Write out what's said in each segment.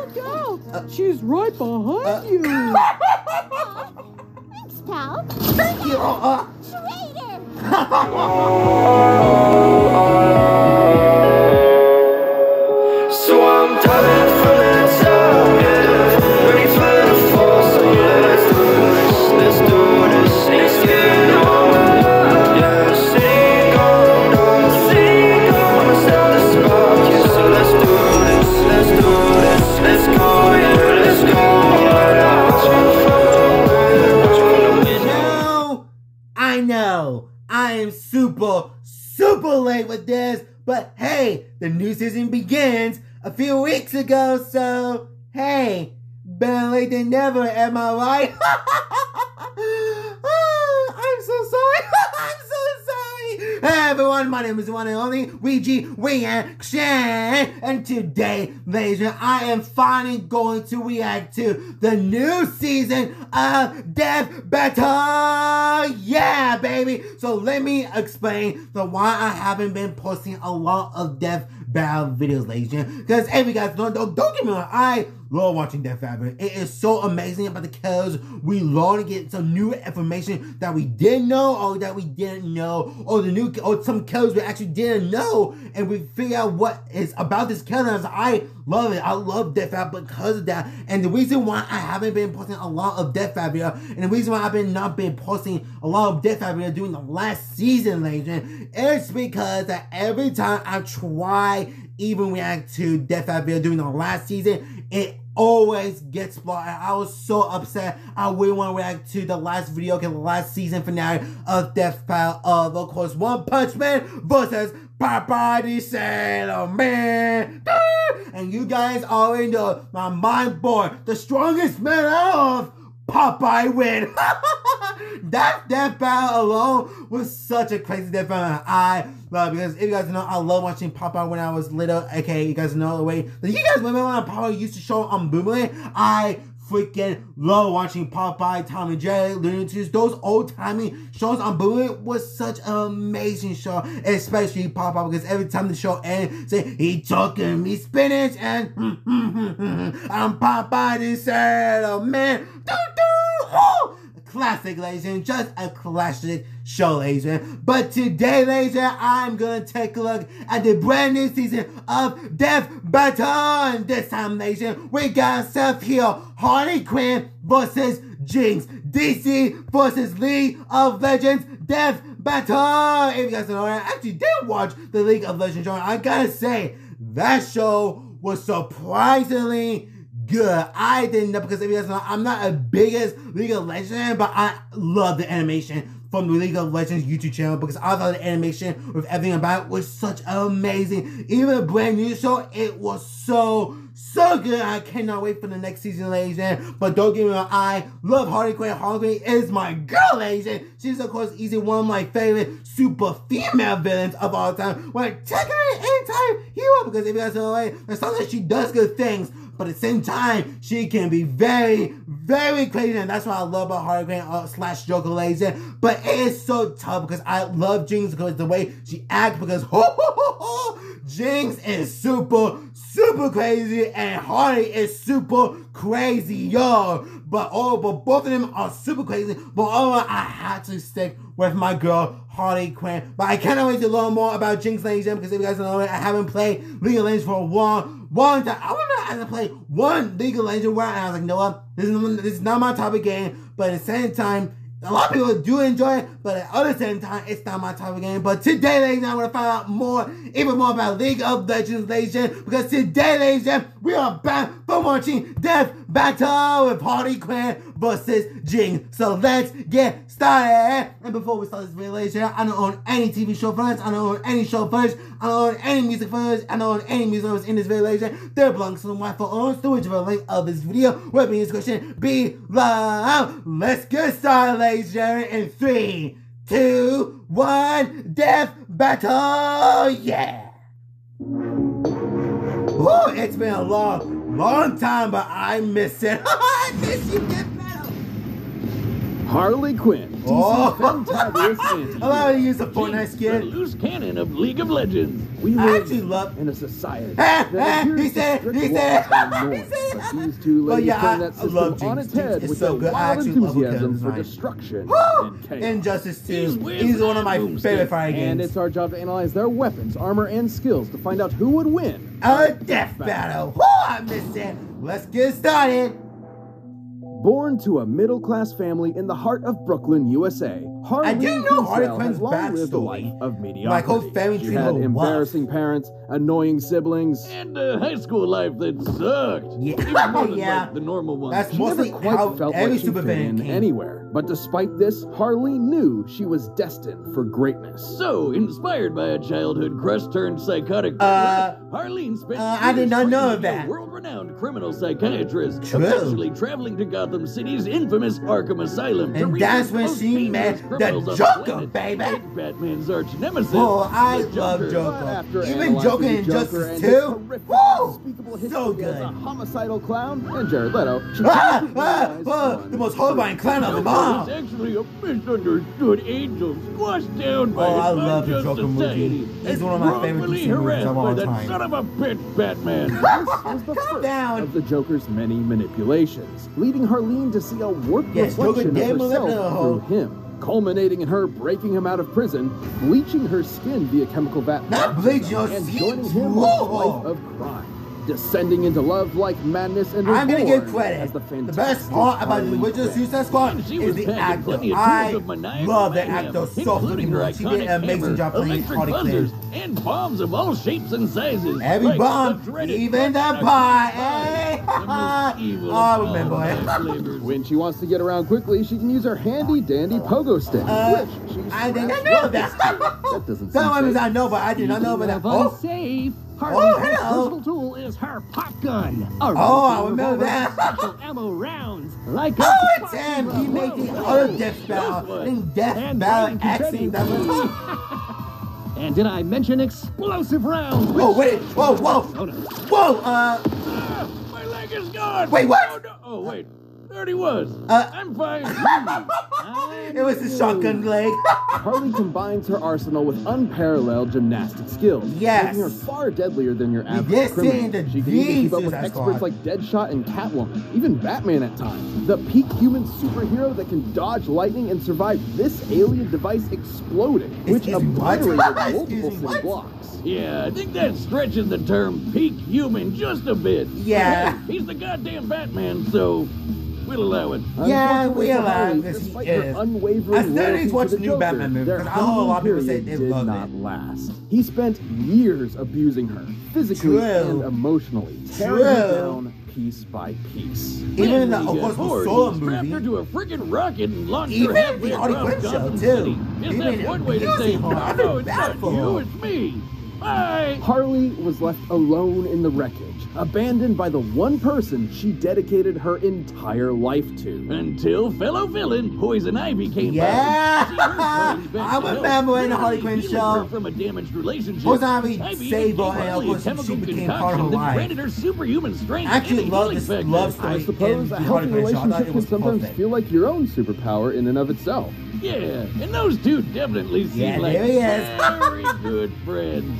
Look out! She's right behind you! Thanks, pal. Thank you! Traitor! So I'm diving from the top, yeah. Ready for the fall, so let's do this, let's do this. Let's get on, yeah. Sing on, I'ma start the spark, yeah. So let's do this, let's do this. Let's go, yeah, let's go. I know, I am super late with this, but hey, the new season begins a few weeks ago, so hey, better late than never, am I right? I'm so sorry. I'm so sorry. Hey everyone, my name is the one and only Luigi Reaction, and today, ladies and gentlemen, I am finally going to react to the new season of Death Battle. Yeah, baby. So let me explain why I haven't been posting a lot of Death Battle videos, ladies and gentlemen. Because if you guys don't get me wrong, I love watching Death Battle. It is so amazing because we learn to get some new information that we didn't know or that we didn't know, or some kills we actually didn't know, and we figure out what is about this kill. I love it. I love Death Battle because of that. And the reason why I haven't been posting a lot of Death Battle video, and the reason why I've not been posting a lot of Death Battle video during the last season, ladies and gentlemen, is because that every time I try even react to Death Battle video during the last season, it always gets blocked. I was so upset. I really want to react to the last video, the last season finale of Death Battle of course, One Punch Man versus Popeye the Sailor Man. And you guys already know my mind boy, the strongest man of Popeye win. That Death Battle alone was such a crazy Death Battle. I love it because if you guys know, I love watching Popeye when I was little. Okay, you guys know the way. You guys remember when Popeye used to show on Boomerang? I freaking love watching Popeye, Tom and Jerry, Looney Tunes. Those old-timey shows on Boomerang was such an amazing show, especially Popeye, because every time the show ends, say, he talking me spinach and I'm Popeye the Sailor Man. Oh! Classic, ladies and just a classic show, ladies and but today, ladies and I'm gonna take a look at the brand new season of Death Battle. And this time, ladies and we got stuff here: Harley Quinn versus Jinx, DC versus League of Legends Death Battle. If you guys don't know, I actually did watch the League of Legends show. I gotta say, that show was surprisingly good. I didn't know, because if you guys know, I'm not a biggest League of Legends fan, but I love the animation from the League of Legends YouTube channel, because I thought the animation with everything about it was such amazing. Even a brand new show, it was so good. I cannot wait for the next season, ladies and but don't get me wrong, I love Harley Quinn. Harley Quinn is my girl, ladies and she's of course easily one of my favorite super female villains of all time. Like, technically anti-hero, because if you guys know, it's not that she does good things, but at the same time, she can be very crazy, and that's what I love about Harley Quinn slash Joker, ladies. But it is so tough because I love Jinx because the way she acts, because Jinx is super crazy and Harley is super crazy, yo. But both of them are super crazy. But overall, I had to stick with my girl Harley Quinn. But I cannot wait to learn more about Jinx, ladies, because if you guys don't know it, I haven't played League of Legends for a long time. I remember I had to play one League of Legends where I was like, you know what, this is not my type of game. But at the same time, a lot of people do enjoy it, but at the other same time, it's not my type of game. But today, ladies and gentlemen, I want to find out even more about League of Legends, ladies and gentlemen, because today, ladies and gentlemen, we are back for watching Death Battle with Harley Quinn versus Jinx. So let's get started. And before we start this video, ladies and gentlemen, I don't own any TV show footage, I don't own any show footage, I don't own any music footage, I don't own any music footage in this video, ladies and gentlemen. There belongs to the rightful owners, to which link of this video will be in the description below. Let's get started, ladies and gentlemen, in 3, 2, 1, Death Battle, yeah! Woo, it's been a long time, but I miss it. I miss you, Death Battle! Harley Quinn, DC fantabulous I love how you use a Fortnite skin. The loose cannon of League of Legends. We I live actually love in a society he said it. These two But ladies yeah, turn that I system love on Jinx. its head Jinx is with so their good. I wild actually love her enthusiasm for design. destruction Woo! and chaos. Injustice 2 These is one of my boomsticks. favorite fighting And games. it's our job to analyze their weapons, armor, and skills to find out who would win. A death battle. Woo, I missed it. Let's get started. Born to a middle-class family in the heart of Brooklyn, USA, I didn't know Harley Quinn Quinn's has long lived a backstory. life of mediocrity. My whole family She tree had was embarrassing parents, annoying siblings, And a high school life that sucked. Yeah. Even more than Yeah. like the normal one. That's she never mostly quite how felt every like she super fit fan in came. anywhere. But despite this, Harley knew she was destined for greatness. So, inspired by a childhood crush turned psychotic Harleen spent I did years not know training to be a that. world-renowned criminal psychiatrist, True. eventually traveling to Gotham City's infamous Arkham Asylum to And reach that's the when most she dangerous met criminals the on Joker, planet, baby. and Batman's arch nemesis. Oh, I the love But Joker. after Even analyzing Joker in the Joker Justice and 2. his horrific, Woo! unspeakable So history as good. a homicidal clown and Jared Leto, she The most horrifying clown of them all. Joker is actually a misunderstood angel squashed down by Oh, I an love the unjust Joker movie. society It's and one of my favorite wrongfully DC movies harassed of by all that time. son of a bitch Batman. was the Calm first down. of the Joker's many manipulations, leading Harleen to see a warped Yes, Joker reflection did of herself manipulate through him, culminating in her breaking him out of prison, bleaching her skin via chemical vat Not bleaching your and skin. joining him Whoa. on a life of crime, descending into love like madness and I'm gonna reborn give credit. as the The best fantastic part about the Harley original Quinn. Suicide Squad And she is was the packing actor. plenty of I tools of maniacal love the mayhem, actor so including her fucking much. She did iconic an amazing hammer, job playing electric Harley buzzers, Quinn. and bombs of all shapes and sizes. Every like bomb, the dreaded even the Buckshot pie. Pie, Hey, the most evil of I all remember pie it. flavors. When she wants to get around quickly, she can use her handy-dandy pogo stick, which she I think I straps know rockets that. to. That doesn't Some seem ones safe. I know, but I did not know about that. Oh, Safe. Oh, Harley's most hello. versatile tool is her pop gun. Oh, I remember that. Special ammo rounds. Like a oh, spark damn, in he the made the world. other death battle. I think death And battle lightning confetti. accident. That was And did I mention explosive rounds? Oh, wait. Whoa, whoa. Oh, no. Whoa, Ah, my leg is gone. Wait, what? Oh, no. Oh, wait. There he was. Uh, I'm fine. it was the shotgun leg. Harley combines her arsenal with unparalleled gymnastic skills, Yes. making her far deadlier than your average did criminal. see the She can even keep up with Jesus experts Squad. like Deadshot and Catwoman, even Batman at times. The peak human superhero that can dodge lightning and survive this alien device exploding, which Excuse me, what? obliterated multiple Excuse me, city what? blocks. Yeah, I think that's stretching the term peak human just a bit. Yeah. But hey, he's the goddamn Batman, so we'll allow it. Yeah, Unfortunately we for allow Harley, this. despite He her is. unwavering I still need loyalty to watch the the new Joker, Batman movie, their because I know a lot of people honeymoon say period they did love not it. last. He spent years abusing her, physically True. and emotionally, tearing her True. down piece by piece. Even in the, When of he course, got the bored, Solo he strapped her movie. to a friggin' rocket and launched Even her halfway the Harley across Quinn show, Gotham too. City. Is Even that one way to say, abusing her. I no, feel it's bad not for you, her. it's me. Bye. Harley was left alone in the wreckage, abandoned by the one person she dedicated her entire life to. Until fellow villain Poison Ivy came Yeah. by. She hurt Harley back I to health, remember in the Harley literally Quinn healing show. her from a damaged relationship. Poison Ivy saved her, gave and of Harley a course, she chemical became part of her concoction that life. granted her superhuman strength I actually and a love healing this factor. love story. I in suppose the a Harley healthy Quinn show. I thought relationship it can was sometimes perfect. feel like your own superpower in and of itself. Yeah, and those two definitely seem Yeah, like there he is. very good friends.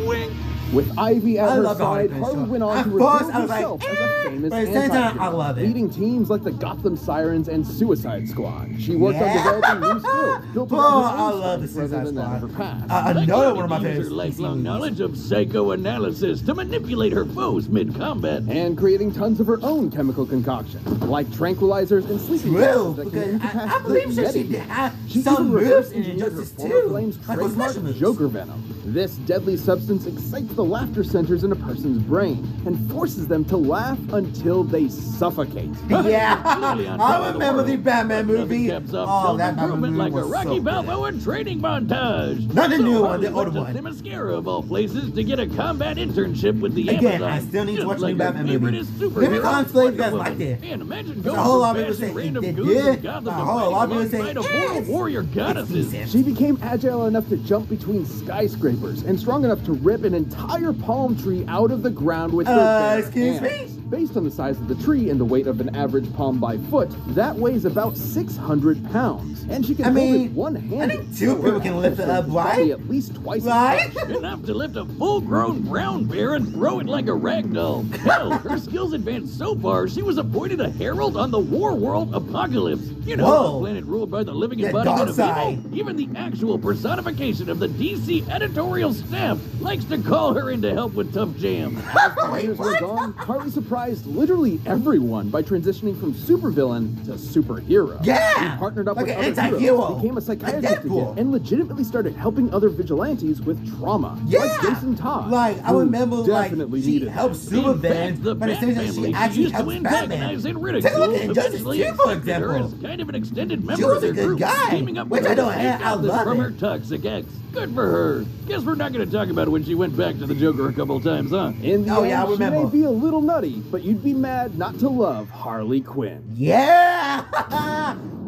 Wink. With Ivy at I her love the Harley side, Quinn Harley show. went on At to first, reveal I was like, herself as a famous but at the same time, anti-hero, I love it. leading teams like the Gotham Sirens and Suicide Squad. She worked Yeah. on developing new skills, built Oh, around her I own love the strengths rather Suicide than that Squad. of her past. Another one of my Use her favorites. lifelong knowledge of psychoanalysis to manipulate her foes mid-combat. And creating tons of her own chemical concoctions, like tranquilizers and sleeping True, pills that because can I believe she incapacitate did have She some even moves reverse in engineered her Injustice former 2. flames Like with trademark special moves. Joker venom. This deadly substance excites the laughter centers in a person's brain and forces them to laugh until they suffocate. Yeah, Clearly on top I of the remember the world. Batman Nothing movie. kept up Oh, that Batman self-improvement movie like a was Rocky so good. Balboa training montage. Not the new one, Harley the older went to one. Themyscira of all places to get a combat internship with the Again, Amazon. I still need to Just watch like the her Batman movie. favoriteest superhero, Maybe Constable, you guys Wonder liked Woman. it. And imagine There's going a whole lot from of people bashing say random it goons in did. Gotham A to whole lot of fighting people say alongside a horde of yes. warrior goddesses. It's She became agile enough to jump between skyscrapers and strong enough to rip an entire palm tree out of the ground with her bare excuse hands. me? based on the size of the tree and the weight of an average palm by foot, that weighs about 600 pounds. And she can hold it one-handed. I think two people can lift it up, right? At least twice Right? Enough to lift a full-grown brown bear and throw it like a rag doll. Hell, her skills advanced so far, she was appointed a herald on the war world Apocalypse. You know, a planet ruled by the living embodiment of evil. Even the actual personification of the DC editorial staff likes to call her in to help with tough jam. As years went on, Harley surprised literally everyone by transitioning from supervillain to superhero. Yeah! She partnered up Like with an other anti-hero. heroes, became a psychiatrist Deadpool. again, and legitimately started helping other vigilantes with trauma. Yeah! Like Jason Todd. Like, I who remember, like, definitely she needed helps that. supervillains, The but it Bat seems that family she actually used to helps antagonize Batman. and Take ridicule, a look at Injustice eventually 2, for accepted her as example. kind of an extended She member was of a their good group, guy, teaming up which with I her don't to hate. take I out this love from it. her toxic ex. Good for her. Guess we're not going to talk about when she went back to the Joker a couple times, huh? In the Oh, end, yeah, I she remember. may be a little nutty, but you'd be mad not to love Harley Quinn. Yeah!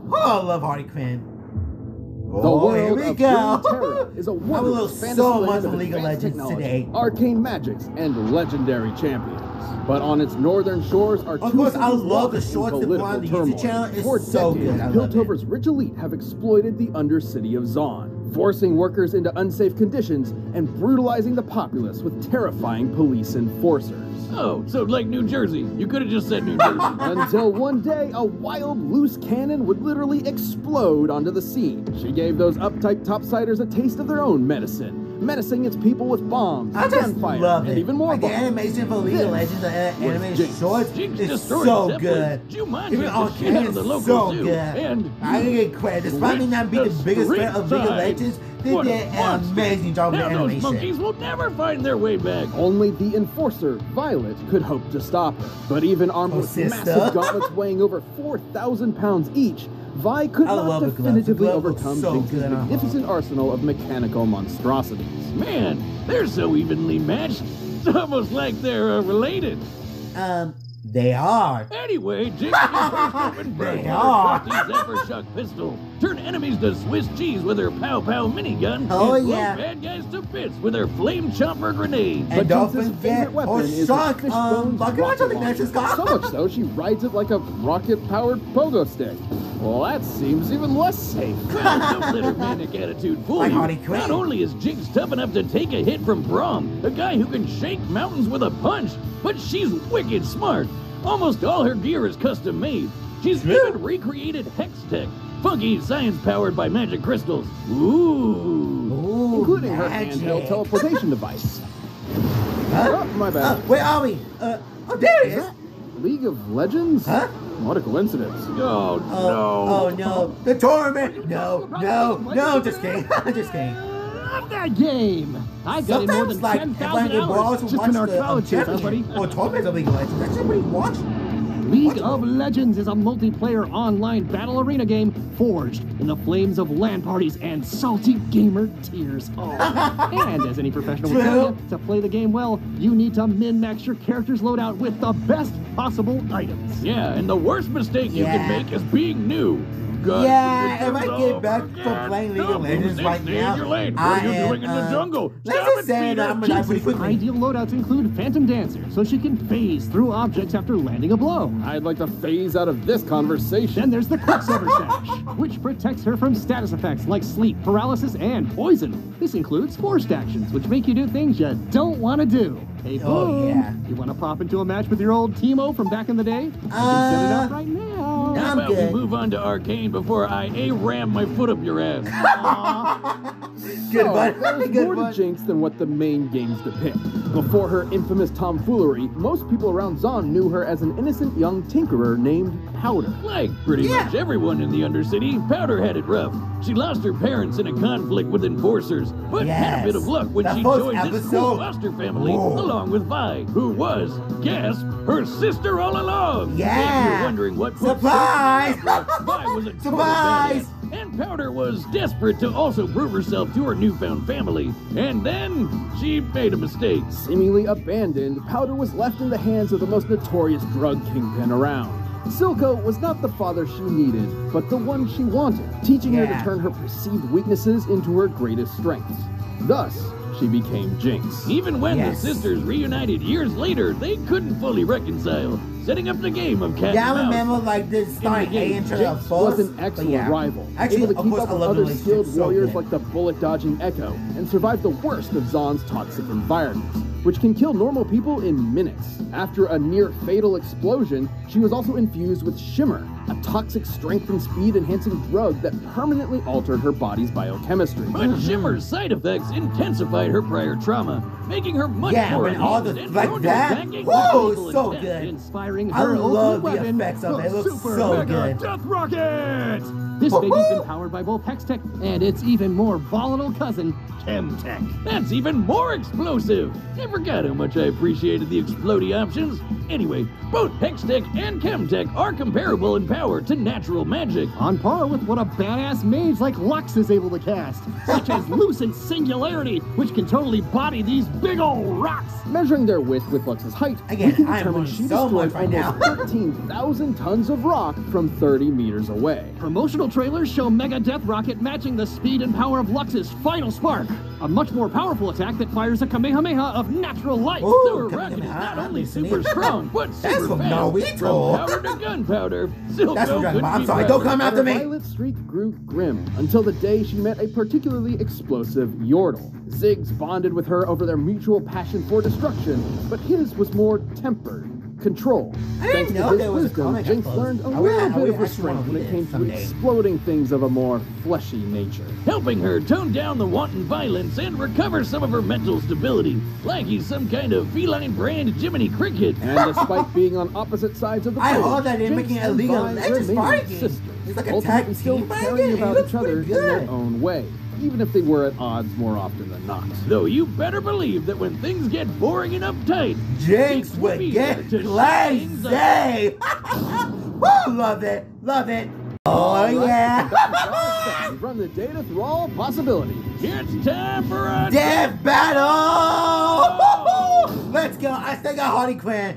Oh, I love Harley Quinn. The Oh, here world we of go. Runeterra is a I will wonderful love fantasy so land much of on League of advanced Legends technology, today. arcane magics, and legendary champions. But on its northern shores are Of two course, I cities love the lost in shorts that go on the political YouTube channel. turmoil. It's For so decades, good. I love it. Piltover's rich elite have exploited the undercity of Zaun, forcing workers into unsafe conditions and brutalizing the populace with terrifying police enforcers. Oh, so like New Jersey. You could have just said New Jersey. Until one day, a wild, loose cannon would literally explode onto the scene. She gave those uptight topsiders a taste of their own medicine, menacing its people with bombs, I just gunfire, love and it. even more Like the bombs. animation for League of Legends, the animated Jinx. shorts, Jinx is destroyed so Zeppelin, good. Jumanji Even the on shit out of is the local so zoo, good. and I can get credit. Despite me not being the biggest fan of League of Side. Legends, they What a did an monster. amazing job with the Now those monkeys animation. will never find their way back. Only the Enforcer, Violet, could hope to stop her. But even armed Oh, with sister. massive gauntlets weighing over 4,000 pounds each, Vi could I not love the glove. The definitively glove looks overcome so Jinx's good on her. magnificent arsenal of mechanical monstrosities. Man, they're so evenly matched. It's almost like they're related. They are. Anyway, Jinx can burst open birds with They her are. trusty Zephyr Shock pistol, turn enemies to Swiss cheese with her Pow Pow minigun, Oh, and blow yeah. bad guys to bits with her Flame Chomper grenade. And But don't Jinx's forget, favorite weapon or is her Shock, fishbone Bucket Launcher, I think that's his So called. much so, she rides it like a rocket-powered pogo stick. Well, that seems even less safe. Well, don't let her manic attitude fool Like you. Harley Quinn. Not only is Jinx tough enough to take a hit from Braum, a guy who can shake mountains with a punch, but she's wicked smart. Almost all her gear is custom made. She's even recreated Hex Tech, funky science powered by magic crystals. Ooh. Including her magic. handheld teleportation device. Huh? Oh, my bad. Where are we? Oh, there it Is is. that League of Legends? Huh? What a coincidence. Oh, Oh no, the tournament! No, just kidding, just kidding. Love that game. I've got in more than Sometimes, like, 10,000 if I hours watch just in our the cloud chase, huh, buddy? championship or tournaments of League of Legends, that's what we watch. League of Legends is a multiplayer online battle arena game forged in the flames of LAN parties and salty gamer tears. Oh. And as any professional will tell you, to play the game well, you need to min-max your character's loadout with the best possible items. yeah, and the worst mistake you can Yeah. make is being new. God Yeah, forbid if I there's get all back over from again. playing League of No, Legends stay right in now, your lane. What I are you am, doing in the jungle? let's Stop just it, say that Peter. I'm gonna die pretty Jinx's quickly. ideal loadouts include Phantom Dancer, so she can phase through objects after landing a blow. I'd like to phase out of this conversation. Then there's the Quicksilver Sash, which protects her from status effects like sleep, paralysis, and poison. This includes forced actions, which make you do things you don't want to do. Hey, boom! Oh, yeah. You want to pop into a match with your old Teemo from back in the day? I can set it up right now. How I'm about we good. move on to Arcane before I ram my foot up your ass? Good So, one. there's Good more to one. Jinx than what the main games depict. Before her infamous tomfoolery, most people around Zaun knew her as an innocent young tinkerer named Powder. Like pretty much everyone in the Undercity, Powder had it rough. She lost her parents in a conflict with enforcers, but had a bit of luck when That she first joined this cool episode. foster family Whoa. along with Vi, who was, guess, her sister all along. If Yeah. you're wondering what put Surprise! Vi was a total Surprise! badass. And Powder was desperate to also prove herself to her newfound family. And then she made a mistake. Seemingly abandoned, Powder was left in the hands of the most notorious drug kingpin around. Silco was not the father she needed, but the one she wanted, teaching her to Yeah. turn her perceived weaknesses into her greatest strengths. Thus, she became Jinx. Even when the sisters reunited years later, they couldn't fully reconcile, setting up the game of cat Yeah, I and mouse. remember like this starting Jinx was an excellent rival, Actually, able to of keep course, up I with love other the skilled relationship so warriors good. like the bullet-dodging Echo, and survive the worst of Zaun's toxic environments, which can kill normal people in minutes. After a near-fatal explosion, she was also infused with Shimmer, a toxic strength and speed-enhancing drug that permanently altered her body's biochemistry. But Shimmer's side effects intensified her prior trauma, making her much more when all the enhanced and like prone to that. attacking Whoa, with it's lethal so intent. good. Inspiring I her love ultimate the weapon, effects of it. It the looks Super so Mega good. Death Rocket! This baby's been powered by both Hextech and its even more volatile cousin, Chemtech. That's even more explosive! I forgot how much I appreciated the explodey options. Anyway, both Hextech and Chemtech are comparable in power to natural magic. On par with what a badass mage like Lux is able to cast, such as Lucent Singularity, which can totally body these big old rocks. Measuring their width with Lux's height, Again, we can I am determine learning she so much destroyed right almost now. 13,000 tons of rock from 30 meters away. Promotional trailers show Mega Death Rocket matching the speed and power of Lux's Final Spark, a much more powerful attack that fires a Kamehameha of natural light. Ooh, Sewer Rocket is not only listening. super strong, but That's super from fast. Naruto. From powder to gunpowder, Silco That's from Dragon couldn't Ball. I'm be sorry, prouder. don't come after Her me. violet streak grew grim until the day she met a particularly explosive Yordle. Ziggs bonded with her over their mutual passion for destruction, but his was more tempered. Control. I didn't Thanks know to his there was a wisdom, comic I Jinx closed. learned a I little would bit actually of restraint wanna when read it it came to someday. exploding things of a more fleshy nature. Helping her tone down the wanton violence and recover some of her mental stability, like he's some kind of feline brand Jiminy Cricket. And despite being on opposite sides of the I bridge, heard that they're Jinx making a and League of Vi Legends remained fighting game. sisters, It's like a ultimately tag still team fighting caring game. It about looks each other in pretty their good. own way, even if they were at odds more often than not. Though you better believe that when things get boring and uptight, Jinx will would be get there to shake things up. crazy. Woo, love it, love it. Oh yeah. We've run the data through all possibilities. It's time for a Death battle! Let's go. I still got Harley Quinn.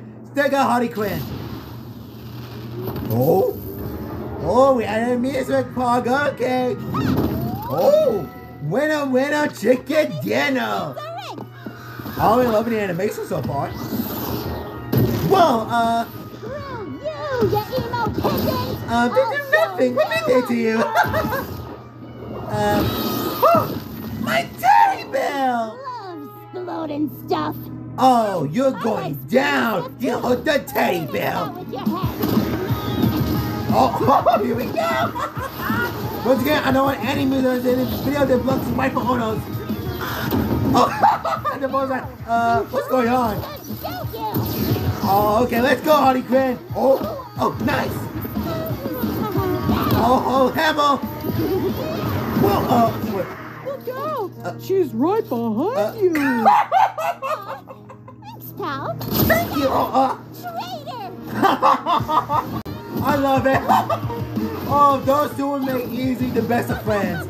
Oh. Oh, we had a music pog. Okay. Oh. Winner, chicken dinner. Oh, we're loving the animation so far. Whoa, Screw you, you emo pigeons! they do nothing. What did they do to you? My teddy bear! Loves exploding stuff. Oh, you're going down! You hurt the teddy bear! Out with your head. Oh, here we go! Once again, I don't want any music in this video that blocks micro owners. Oh, the boy's like, what's going on? Good joke, Oh, okay, let's go, Harley Quinn. Oh, nice. Oh, hammer. Whoa, wait. Look out! She's right behind you! Thanks, pal. Thank you. Traitor! I love it. Oh, those two would make easy the best of friends.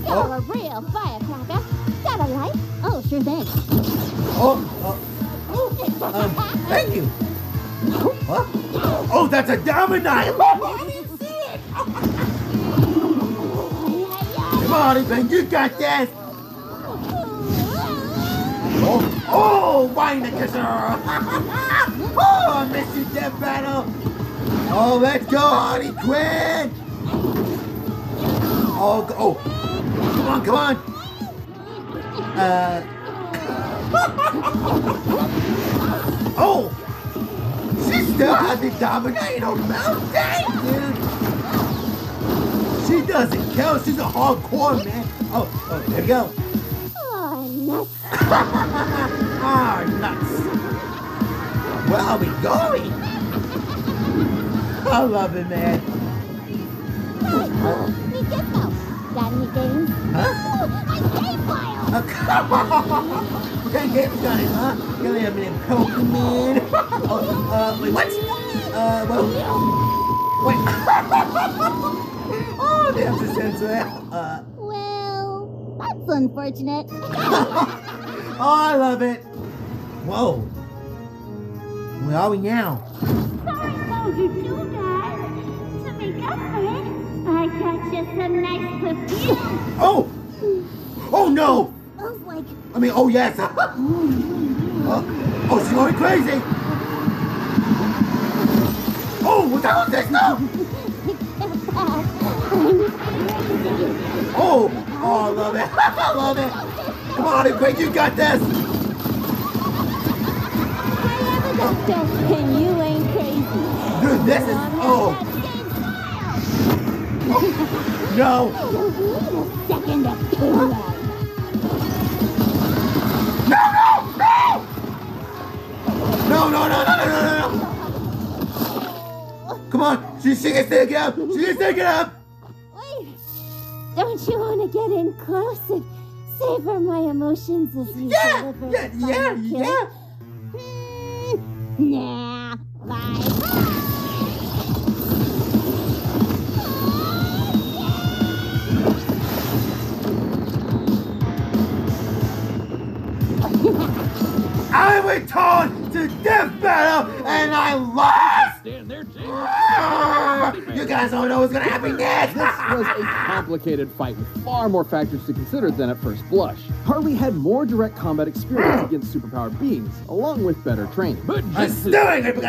You're a real firecracker. Got a light? Oh, sure thing. Thank you. What? Oh, that's a diamond knife. I didn't see it. Come on, Harley Quinn, you got this. Oh, wine the kisser. Oh, I missed you, death battle. Oh, let's go, Harley Quinn. Oh, come on. Oh, she still has the dominate on mountain, dude. She doesn't kill. She's a hardcore man. Oh, there we go. Oh, nuts. Ah, nuts. Where are we going? I love it, man. Me Gizmo. Got any games? Huh? Oh, my game file! What kind of game is got it, huh? You gonna have a Pokemon? Wait, what? Wait. Oh, they have to censor that. Well, that's unfortunate. Oh, I love it. Whoa. Where are we now? Sorry about you do that. To make up for it, I got you some nice perfume. Oh! Oh no! smells like... I mean, oh yes. Oh, she's going crazy. Oh, what the hell is this now? Oh, I love it. I love it. Come on, Harley Quinn, you got this. And you ain't crazy. Dude, this is... Oh. No. You need a second to kill them. No, no, no! No, no, no, no, no, no, no. Come on, she can still get up. She can still get up. Wait. Don't you want to get in close and savor my emotions as you deliver the final kill? Nah, bye. I went on to death battle and I lost! Stand there, Jinx. You guys don't know what's gonna happen next! This was a complicated fight with far more factors to consider than at first blush. Harley had more direct combat experience against superpowered beings, along with better training. But Jinx's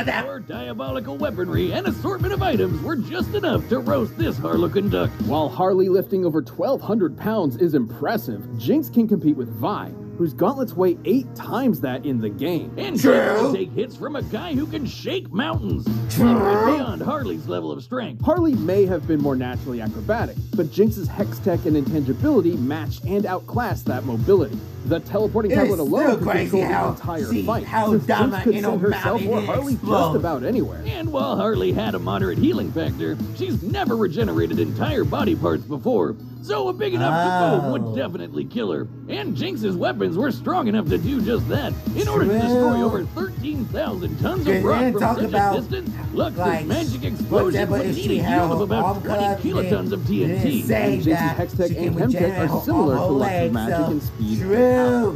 power, diabolical weaponry, and assortment of items were just enough to roast this Harlequin duck. While Harley lifting over 1,200 pounds is impressive, Jinx can compete with Vi, whose gauntlets weigh 8 times that in the game. And Jinx can take hits from a guy who can shake mountains. Beyond Harley's level of strength. Harley may have been more naturally acrobatic, but Jinx's hex tech and intangibility matched and outclassed that mobility. The teleporting tablet alone could control the entire fight, since Jinx could send herself or Harley just about anywhere. And while Harley had a moderate healing factor, she's never regenerated entire body parts before, so a big enough kaboom would definitely kill her. And Jinx's weapons were strong enough to do just that. In order to destroy over 13,000 tons of rock from such a distance, Lux's magic explosion would need a yield of about 20 kilotons of TNT. And Jinx's hex tech and chem tech are similar to Lux's magic and speed.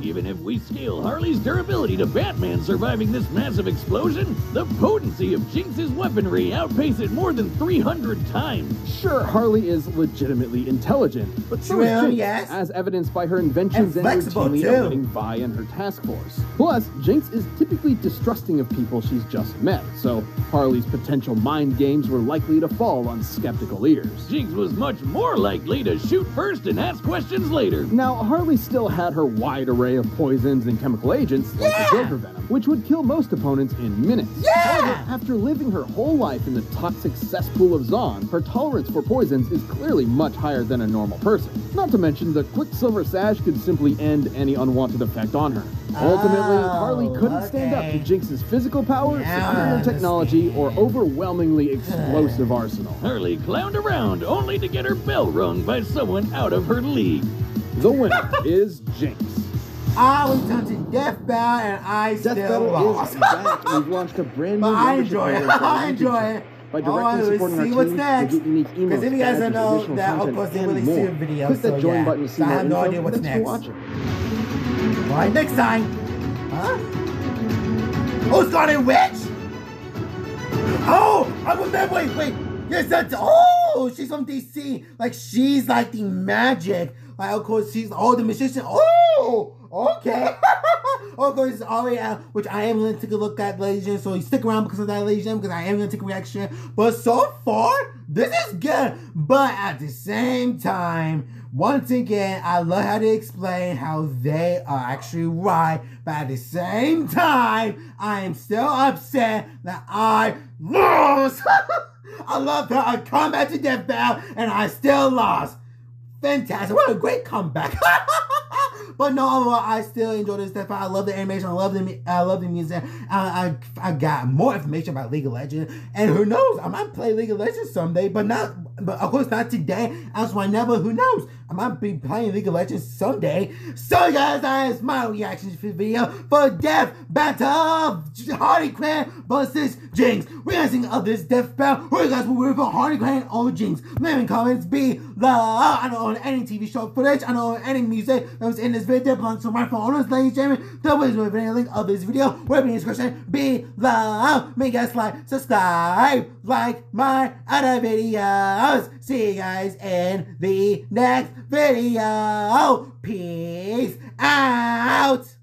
Even if we scale Harley's durability to Batman surviving this massive explosion, the potency of Jinx's weaponry outpaces it more than 300 times. Sure, Harley is legitimately intelligent, but so is Jinx, as evidenced by her inventions and routinely outwitting Vi and her task force. Plus, Jinx is typically distrusting of people she's just met, so Harley's potential mind games were likely to fall on skeptical ears. Jinx was much more likely to shoot first and ask questions later. Now, Harley still had her wide array of poisons and chemical agents, like the Joker Venom, which would kill most opponents in minutes. However, after living her whole life in the toxic cesspool of Zon, her tolerance for poisons is clearly much higher than a normal person. Not to mention, the Quicksilver Sash could simply end any unwanted effect on her. Ultimately, Harley couldn't stand up to Jinx's physical power, superior technology, or overwhelmingly explosive arsenal. Harley clowned around only to get her bell rung by someone out of her league. The winner is Jinx. I was done to Death Battle and I Death still lost. Battle is back, and we've launched a brand new I enjoy it. I enjoy it. By directly supporting our team, what's next. you get unique emotes, Because if you guys don't know additional that, of content, course, they and really see more. a video. Click that so join yeah. button to see So I more have no info. idea what's Thanks next. for watching. All right, next time. Huh? Oh, Scarlet Witch? Oh, I remember. Wait. Yes, that's. Oh, she's from DC. Like, she's like the magic. Like, of course, she's the magician. Oh, okay. Of course, it's already out, which I am going to take a look at, ladies and gentlemen. So you stick around because of that, ladies and gentlemen, because I am going to take a reaction. But so far, this is good. But at the same time, once again, I love how they explain how they are actually right. But at the same time, I am still upset that I lost. I love how I come back to Death Battle and I still lost. Fantastic. What a great comeback. But no, overall, I still enjoy this Death Battle. I love the animation. I love the music. I got more information about League of Legends. And who knows? I might play League of Legends someday, but of course not today. Else whenever, who knows? I might be playing League of Legends someday. So guys, that is my reaction to the video for Death Battle of Harley Quinn versus Jinx. We're gonna see of this Death Battle. Who you guys will root for, Harley Quinn or Jinx? Leave in comments below. I don't own any TV show footage. I don't own any music that was in this video. Belongs to my phone. Ladies and gentlemen, the link of this video will be in the description below. Make guys like, subscribe, like my other video. videos. See you guys in the next video. Peace out.